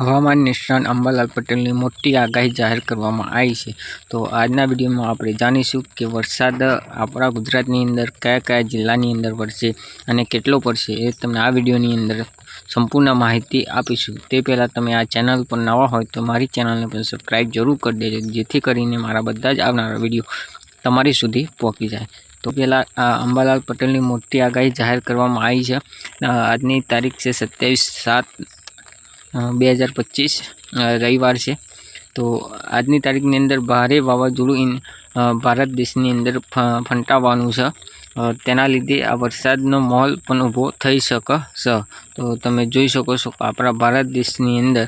હવામાન નિષ્ણાત અંબાલાલ પટેલની મોટી આગાહી જાહેર કરવામાં આવી છે। તો આજના વિડીયોમાં આપણે જાણીશું કે વરસાદ આપણા ગુજરાતની અંદર કયા કયા જિલ્લાની અંદર વરસે અને કેટલો પડશે એ તમને આ વિડીયોની અંદર સંપૂર્ણ માહિતી આપીશું। તે પહેલાં તમે આ ચેનલ પર નવા હોય તો મારી ચેનલને પણ સબસ્ક્રાઈબ જરૂર કરી દેજો, જેથી કરીને મારા બધા જ આવનારા વિડીયો તમારી સુધી પહોંચી જાય। તો પહેલાં અંબાલાલ પટેલની મોટી આગાહી જાહેર કરવામાં આવી છે। આજની તારીખ છે 27/7/2025 રવિવાર છે। તો આજની તારીખની અંદર ભારે વાવાઝોડું ભારત દેશની અંદર ફંટાવાનું છે। તેના લીધે આ વરસાદનો માહોલ પણ ઊભો થઈ શકે છે। તો તમે જોઈ શકો છો કે આપણા ભારત દેશની અંદર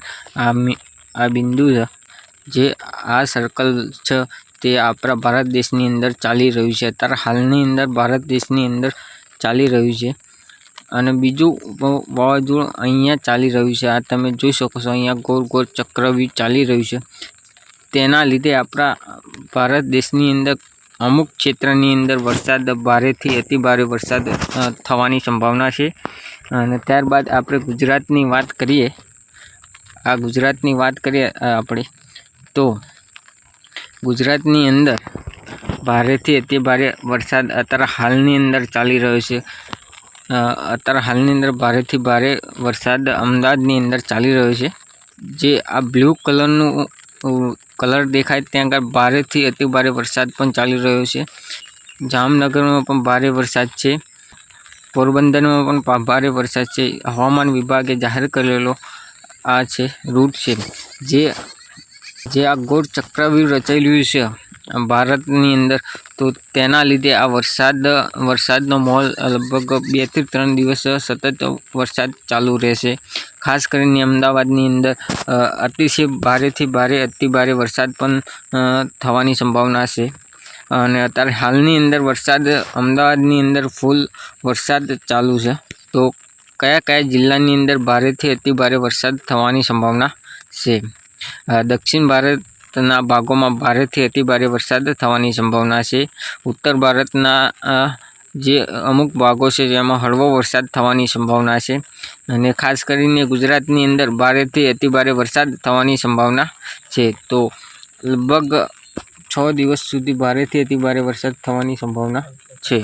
આ બિંદુ છે, જે આ સર્કલ છે તે આપણા ભારત દેશની અંદર ચાલી રહ્યું છે। અત્યારે હાલની અંદર ભારત દેશની અંદર ચાલી રહ્યું છે અને બીજું વાવાઝોડું અહીંયા ચાલી રહ્યું છે। આ તમે જોઈ શકો છો, અહીંયા ગોળ ગોળ ચક્રવ્યૂહ ચાલી રહ્યું છે। તેના લીધે આપણા ભારત દેશની અંદર અમુક ક્ષેત્રની અંદર વરસાદ ભારેથી અતિ ભારે વરસાદ થવાની સંભાવના છે। અને ત્યારબાદ આપણે ગુજરાતની વાત કરીએ, આપણે તો ગુજરાતની અંદર ભારેથી અતિ ભારે વરસાદ અત્યારે હાલની અંદર ચાલી રહ્યો છે। અત્યારે હાલની અંદર ભારેથી ભારે વરસાદ અમદાવાદની અંદર ચાલી રહ્યો છે। જે આ બ્લુ કલરનું કલર દેખાય ત્યાં આગળ ભારેથી અતિ ભારે વરસાદ પણ ચાલી રહ્યો છે। જામનગરમાં પણ ભારે વરસાદ છે, પોરબંદરમાં પણ ભારે વરસાદ છે। હવામાન વિભાગે જાહેર કરેલો આ છે રૂટ છે, જે આ ગોળ ચક્રવ્યૂહ રચાયેલું છે ભારતની અંદર। તો તેના લીધે આ વરસાદનો માહોલ લગભગ 2 થી 3 દિવસ સતત વરસાદ ચાલુ રહેશે। ખાસ કરીને અમદાવાદની અંદર અતિશય ભારેથી ભારે અતિ ભારે વરસાદ પણ થવાની સંભાવના છે। અને અત્યારે હાલની અંદર વરસાદ અમદાવાદની અંદર ફૂલ વરસાદ ચાલુ છે। તો કયા કયા જિલ્લાની અંદર ભારેથી અતિ ભારે વરસાદ થવાની સંભાવના છે? દક્ષિણ ભારતના ભાગોમાં ભારેથી અતિ ભારે વરસાદ થવાની સંભાવના છે। ઉત્તર ભારતના જે અમુક ભાગો છે જેમાં હળવો વરસાદ થવાની સંભાવના છે। અને ખાસ કરીને ગુજરાતની અંદર ભારેથી અતિ ભારે વરસાદ થવાની સંભાવના છે। તો લગભગ 6 દિવસ સુધી ભારેથી અતિ ભારે વરસાદ થવાની સંભાવના છે।